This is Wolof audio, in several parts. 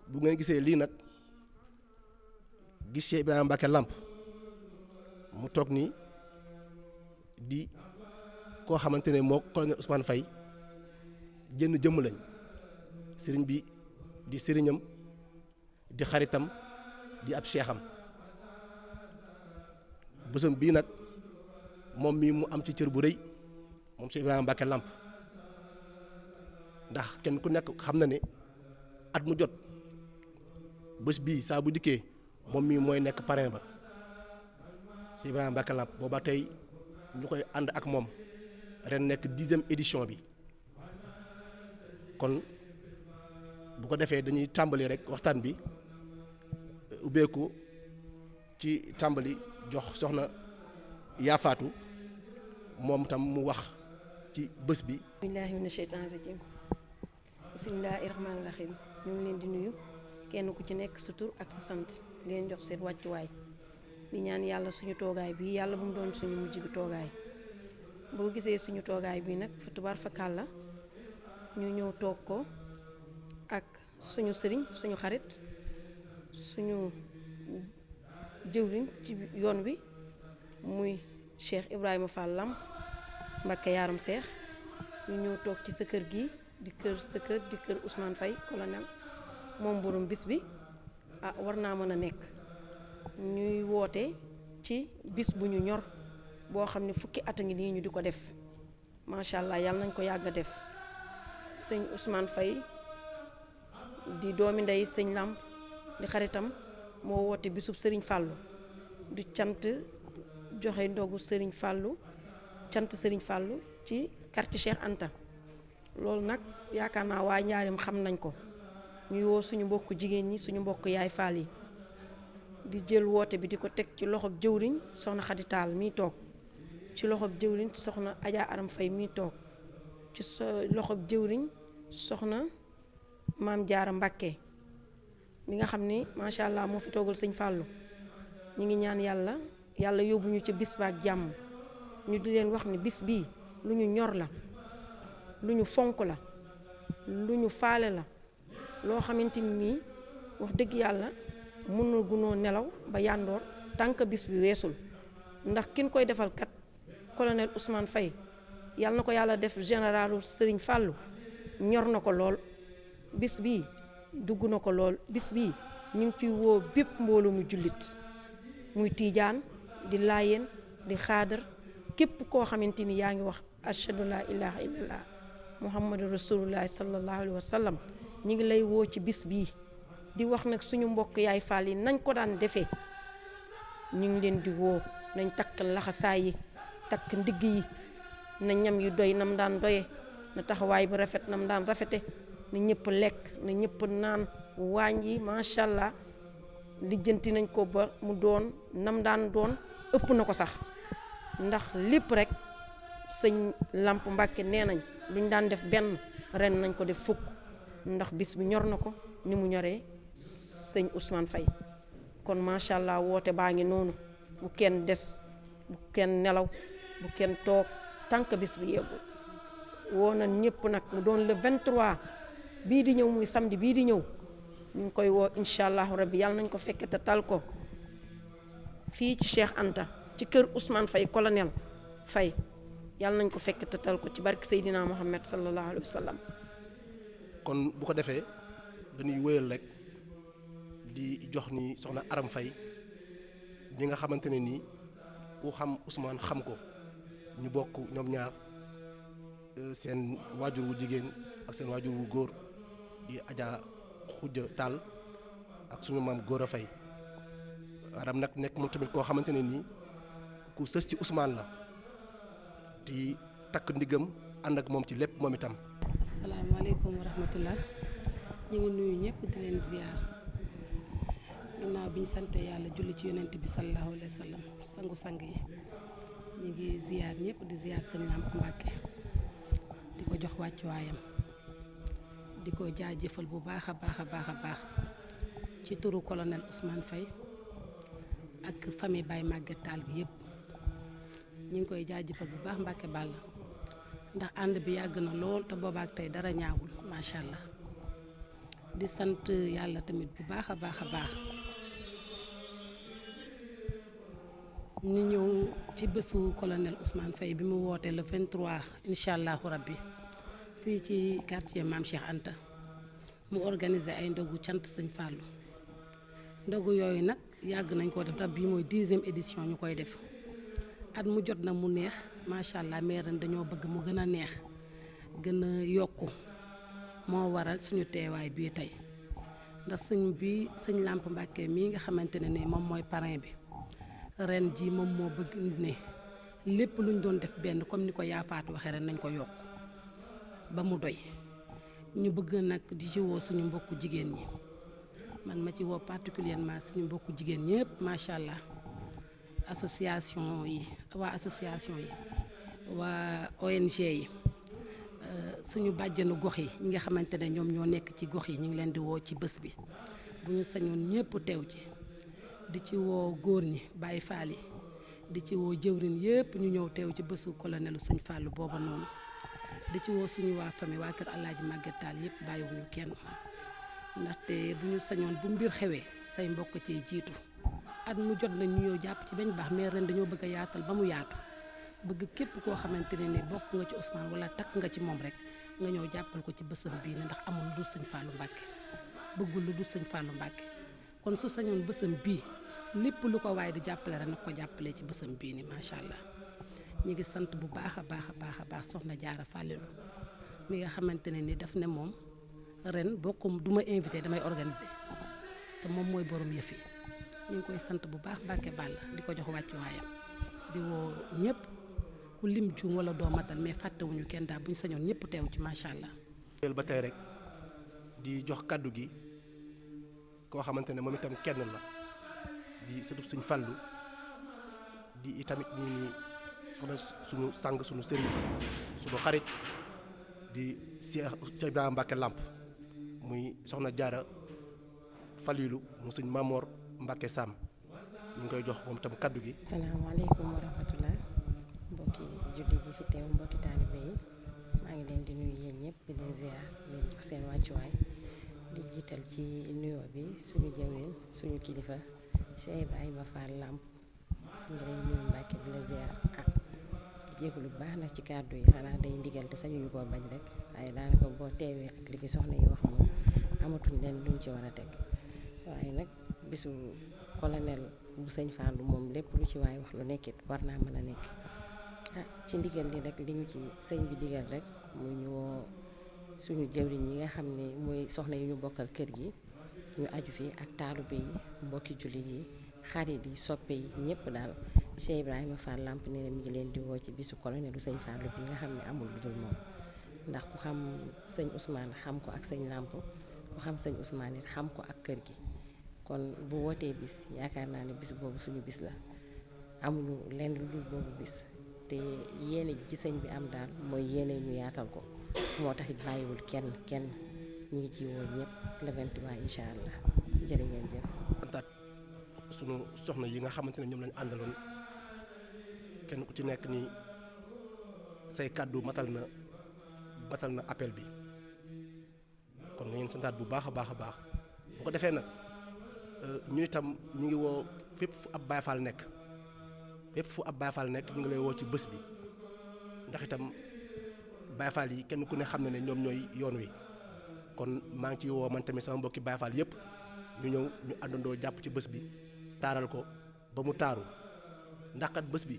bu ngeen gisee lii nag gis Cheikh Ibrahima Mbacké Lamp mu toog nii di koo xamante ne moo colonel Ousmane Faye jënn jëmm lañ sëriñ bi di sëriñam di xaritam di ab seexam bësam bii nag moom mii mu am ci cër bu rëy moom Cheikh Ibrahima Mbacké Lamp ndax kenn ku nekk xam na ne at mu jot bés bii saa bu dikkee moom mii mooy nekk parrain ba Cheikh Ibrahima Mbacké Lamp booba tey ñu koy ànd ak moom ren nekk 10e édition bi kon bu ko defee dañuy tàmbali rek waxtaan bi ubbeeku ci tàmbali jox soxna Yaafaatu moom tam mu wax ci bés bi. billaahi mina sheytaani rajiim bismillaahi rahmaani rahiim ñu ngi leen di nuyu kenn ku ci nekk sa tur ak sa sant leen jox seen wàccuwaay di ñaan yàlla suñu toogaay bi yàlla bu mu doon suñu mujj gi toogaay boo gisee suñu toogaay bi nag fa tubaar fa kàlla ñu ñëw toog ko ak suñu sëriñ suñu xarit suñu jëwriñ ci yoon wi muy Cheikh Ibrahima Fall Lamp Mbacké Yaaram Seex ñu ñëw toog ci sa kër gi di kër sa kër di kër Ousmane Faye colonel moom borom bis bi war naa mën a nekk ñuy woote ci bis bu ñu ñor boo xam ne fukki at a ngi nii ñu di ko def macha allah yàlla nañ ko yàgg a def sëñ Ousmane Faye di doomi ndey sëñ Lamp di xaritam moo woote bisub sëriñ Fàllu du cant joxe ndogu sëriñ Fàllu cant sëriñ Fàllu ci quartier Cheikh Anta loolu nag yaakaar naa waa Njaarim xam nañ ko ñuy woo suñu mbokk jigéen ñi suñu mbokk yaay Fall yi di jël woote bi di ko teg ci loxob jëwriñ soxna Xadi Taal miy toog ci loxob jëwriñ soxna Adja Aram Faye miy toog ci loxob jëwriñ soxna Maam Jaara Mbacké mi nga xam ni macha allah moo fi toogal sëñ Fàllu ñu ngi ñaan yàlla yóbbu ñu ca bis ba ak jàmm ñu di leen wax ni bis bii lu ñu ñor la lu ñu fonk la lu ñu faale la loo xamante ni wax dëgg yàlla mënul gunoo nelaw ba yàndoor tànk bis bi weesul ndax kin koy defal kat colonel Ousmane Faye yàlla na ko yàlla def généralu Sëriñ Fàllu ñor na ko lool bis bii dugg na ko lool bis bii ñu ngi ciy woo bépp mbooloo mu jullit muy tiijaan di laayeen di xaadar képp koo xamante ni yaa ngi wax ashhadu laa ilaaha illallah muhammadu rasulullahi sallallahu alayhi wa sallam ñi ngi lay woo ci bis bii di wax nag suñu mbokk yaay Fall yi nañ ko daan defee ñu ngi leen di woo nañ takk laxasaay yi takk ndigg yi na ñam yu doy nam daan doye na taxawaay bu rafet nam daan rafete na ñëpp lekk na ñëpp naan waañ yi macha allah lijjanti nañ ko ba mu doon nam daan doon ëpp na ko sax ndax lépp rek sëñ Lamp Mbacké nee nañ lu ñu daan def benn ren nañ ko def fukk ndax bis bi ñor na ko ni mu ñoree sëñ Ousmane Faye kon macha allah woote baa ngi noonu bu kenn des bu kenn nelaw bu kenn toog tànk bis bi yeggu woo na ñëpp nag mu doon le 23 bii di ñëw muy samedi bii di ñëw ñu ngi koy woo incha allahu rabbi yàlla nañ ko fekke te tal ko fii ci Cheikh Anta ci kër Ousmane Faye colonel Faye yàlla nañ ko fekke te tal ko ci barke Seydina Muhammad sallallahu alayhi wa sallam. kon bu ko defee dañuy wéyal rek di jox ni soxna Aram Faye ñi nga xamante ne nii ku xam Ousmane xam ko ñu bokk ñoom ñaar seen waajur wu jigéen ak seen waajur wu góor di Adja Khoudia Tall ak suñu maam Góora Faye Aram nag nekk moom tamit koo xamante ne nii ku sës ci Ousmane la di takk ndiggam ànd ak moom ci lépp moom itam. asalaamaaleykum wa rahmatullah ñu ngi nuyu ñëpp di leen ziar ginnaaw bi ñu sante yàlla julli ci yonent bi sallallahu alayhi wa sallam sangu-sang yi ñu ngi ziar ñëpp di ziar sëñ Lamp Mbacké di ko jox wàccuwaayam di ko jaajëfal bu baax a baax a baax a baax ci turu colonel Ousmane Faye ak famille Baye Maguette Tall gi yëpp ñu ngi koy jaajëfal bu baax Mbacké Balla ndax ànd bi yàgg na lool te boobaak tey dara ñaawul macha allah di sant yàlla tamit bu baax a baax a baax ñu ñëw ci bésu colonel Ousmane Faye bi mu wootee le 23 incha allahu rabbi fii ci quartier Mame Cheikh Anta mu organiser ay ndogu cant sëñ Fallou ndogu yooyu nag yàgg nañ koo def ndax bii mooy 10e édition ñu koy def at mu jot na mu neex macha allah mais ren dañoo bëgg mu gën a neex gën a yokku moo waral suñu teewaay bii tey ndax sëñ Lamp Mbàkke mii nga xamante ne ni moom mooy parrain bi ren ji moom moo bëgg ne lépp luñ doon def benn comme ni ko yaafaatu waxee ren nañ ko yokk ba mu doy ñu bëgg nag di ci woo suñu mbokku jigéen ñi man ma ci woo particulièrement suñu mbokku jigéen ñëpp macha allah association yi waa ONG yi suñu bàjjanu gox yi ñi nga xamante ne ñoom ñoo nekk ci gox yi ñu ngi leen di woo ci bés bi bu ñu sañoon ñëpp teew ci di ci woo góor ñi Baye Fall yi di ci woo jëwrin yëpp ñu ñëw teew ci bésu colonelu sëñ Fallou booba noonu di ci woo suñu waa famille waa kër Alaaji Maguette Tall yëpp bàyyiwuñu kenn ndaxte bu ñu sañoon bu mbir xewee say mbokk ci jiitu at mu jot na ñu ñëw jàpp ci bañ baax mais ren dañoo bëgg a yaatal ba mu yaatu bëgg képp koo xamante ne ni bokk nga ci Ousmane wala takk nga ci moom rek nga ñëw jàppal ko ci bésam bii ne ndax amul lu dul sëñ Fallou Mbacke bëggul lu dul sëñ Fallou Mbacke kon su sañoon bésam bii lépp lu ko waaye di jàppale rek nag ko jàppalee ci bésam bii ni macha allah ñu ngi sant bu baax a baax soxna Jaara Fàllilu mi nga xamante ne ni daf ne moom ren bokkum du ma invité damay organiser te moom mooy borom yëf yi ñu ngi koy sant bu baax Mbacke Balla di ko jox wàccuwaayam di woo ñëpp ku lim juum wala doo matal mais fàttewuñu kenn daal bu ñu sañoon ñëpp teew ci macha allah. ba tey rek di jox kàddu gi koo xamante ne moom itam kenn la di sëtub suñu Fallu di itamit ñu suñu sang suñu sëriñ suñu xarit di Cheikh Ibrahima Mbacke Lamp muy soxna Jaara Falilu mu suñ Mamor Mbacke Sam ñu ngi koy jox moom itam kaddu gi. salaamaaleykum wa rahmatullah mbokki julli bi fi teew mbokki taalibe yi maa ngi leen di nuyu yéen ñëpp di leen ziar leen jox seen wàccuwaay di jiital ci nuyoo bi suñu jëwriñ suñu kilifa Cheikh Ibrahima Fall Lamp ngi lay nuyu Mbacke di la ziar di jégalu bu baax nag ci kàddu yi xanaa day ndigal te sañuñu koo bañ rek waaye daanaka boo teewee ak li fi soxna yi wax moom amatuñ leen luñ ci war a teg waaye nag bisu colonel bu sëñ Fallou moom lépp lu ci waay wax lu nekkit war naa mën a nekk ci ndigal li rek li ñu ci sëñ bi digal rek mu ñu woo suñu jëwriñ yi nga xam ne muy soxna yu ñu bokkal kër gi ñu aju fi ak taalibe yi mbokki jullit yi xarit yi soppe yi ñëpp daal Cheikh Ibrahima Fall Lamp ne mi ngi leen di woo ci bisu colonel bu sëñ Fallou bi nga xam ne amul lu dul moom ndax ku xam sëñ Ousmane xam ko ak sëñ Lamp ku xam sëñ Ousmane it xam ko ak kër gi kon bu wootee bis yaakaar naa ne bis boobu suñu bis la amuñu lenn lu dul boobu bis te yéene ji ci sëñ bi am daal mooy yéene ñu yaatal ko moo tax it bàyyiwul kenn ñi ngi ci woo ñëpp le 23 incha allah jërë ngeen jëf. kontaan sunu soxna yi nga xamante ne ñoom lañu àndaloon kenn ku ci nekk ni say kàddu matal na appel bi kon na ngeen santaat bu baax a baax bu ko defee nag ñu itam ñu ngi woo fépp fu ab Baay Faal nekk ñu ngi lay woo ci bés bi ndax itam Baay Faal yi kenn ku ne xam ne ñoom ñooy yoon wi kon maa ngi ciy woo man tamit sama mbokki Baay Faal yëpp ñu ñëw ñu àndandoo jàpp ci bés bi taaral ko ba mu taaru ndax kat bés bi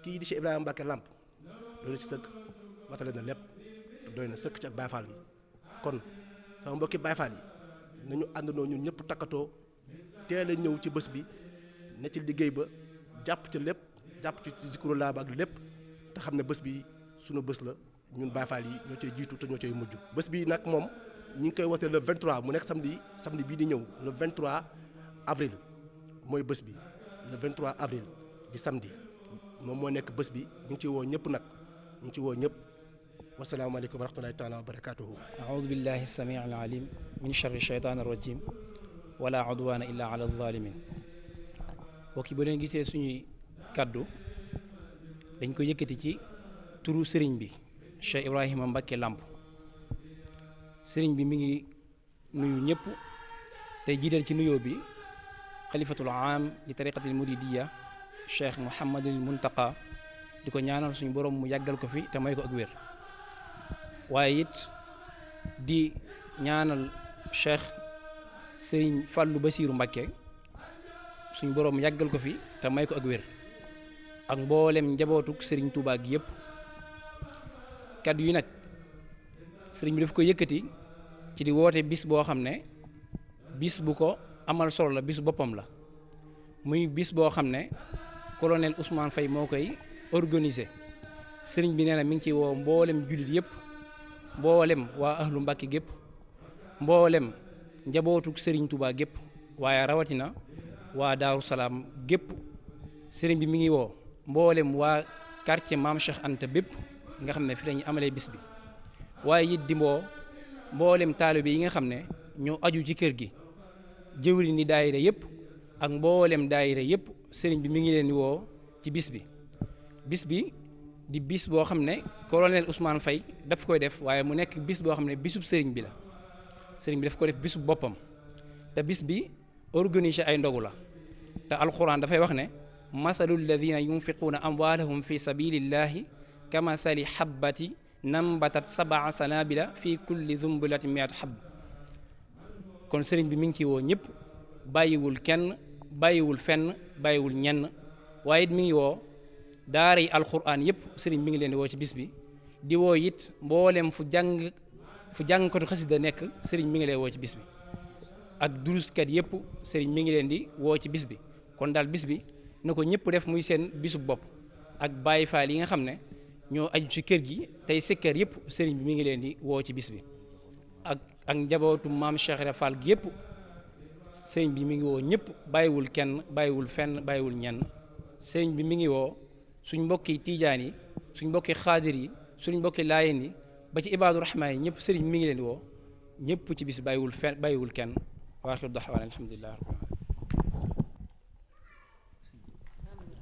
kii di Cheikh Ibrahima Mbacke Lamp doy na ci sëkk matale na lépp doy na sëkk ci ak Baay Faal yi kon sama mbokki Baay Faal yi nañu àndandoo ñun ñëpp takkatoo teel a ñëw ci bés bi ne ci liggéey ba jàpp ci lépp jàpp ci zikrullah ba ak lépp te xam ne bés bi sunu bés la ñun Baay Faal yi ñoo cay jiitu te ñoo cay mujj. bés bi nag moom ñu ngi koy wootee le 23 mu nekk samedi bii di ñëw le 23 avril mooy bés bi le 23 avril di samedi moom moo nekk bés bi ñu ngi ciy woo ñëpp nag ñu ngi ciy woo ñëpp. wasalaamaaleykum wa rahmatulahi taala wa barakaatuhu. aoudu billahi samii al alim min charri cheytaan arrajim wala udwana illa ala zalimin bokki ba leen gisee suñuy kàddu dañ ko yëkkati ci turu sëriñ bi Cheikh Ibrahima Mbacke Lamp sëriñ bi mi ngi nuyu ñëpp tey jiital ci nuyoo bi xalifatul aam li tariqatil muridiya cheikh Mouhamadul Muntaqa di ko ñaanal suñu borom mu yàggal ko fi te may ko ak wér waaye it di ñaanal cheikh Serigne Fallou Bassirou Mbacké suñu borom yàggal ko fi te may ko ak wér ak mboolem njabootuk Serigne Touba gi yëpp kaddu yi nag Serigne bi daf ko yëkkati ci di woote bis boo xam ne bis bu ko amal solo la bisu boppam la muy bis boo xam ne colonel Ousmane Faye moo koy organisé sëriñ bi nee na mi ngi ciy woo mboolem jullit yëpp mboolem waa ahlu Mbàkke gépp mboolem njabootuk sëriñ Touba gépp waaye rawatina waa Daaru Salaam gépp sëriñ bi mi ngi woo mboolem waa quartier Maam Cheikh Anta bépp nga xam ne fi lañuy amalee bis bi waaye it di mboolem taalibe yi nga xam ne ñoo aju ci kër gi jëwri ni daayira yëpp ak mboolem daayira yëpp sëriñ bi mi ngi leen di woo ci bis bi di bis boo xam ne colonel Ousmane Faye daf koy def waaye mu nekk bis boo xam ne bisub sëriñ bi la sëriñ bi daf ko def bisub boppam te bis bi organisé ay ndogu la te alxuraan dafay wax ne mathalu alladina yunfiquuna amwaalahum fi sabilillahi kamathali habbati nambatat sabaa sanabila fi kulli zumbulatin miatu habb kon sëriñ bi mi ngi ci woo ñëpp bàyyiwul kenn bàyyiwul fenn bàyyiwul ñenn waaye it mi ngi woo daara yi alxuraan yëpp sëriñ mi ngi leen di woo ci bis bi di woo it mboolem fu jàngkatu xasida nekk sëriñ mi ngi leen woo ci bis bi ak duruskat yëpp sëriñ mi ngi leen di woo ci bis bi kon daal bis bi na ko ñëpp def muy seen bisu bopp ak Baay Faal yi nga xam ne ñoo aju ci kër gi tey sikkar yëpp sëriñ bi mi ngi leen di woo ci bis bi ak njabootu maam Cheikh Ibra Fall gi yëpp sëriñ bi mi ngi woo ñëpp bàyyiwul kenn bàyyiwul fenn bàyyiwul ñenn sëriñ bi mi ngi woo suñ mbokki tiijaan yi suñ mbokki xaadir yi suñ mbokki laayeen yi ba ci ibaadu rahmaan yi ñëpp sëriñ mi ngi leen di woo ñëpp ci bis bàyyiwul kenn waaxiru daxwaana alhamdulilah.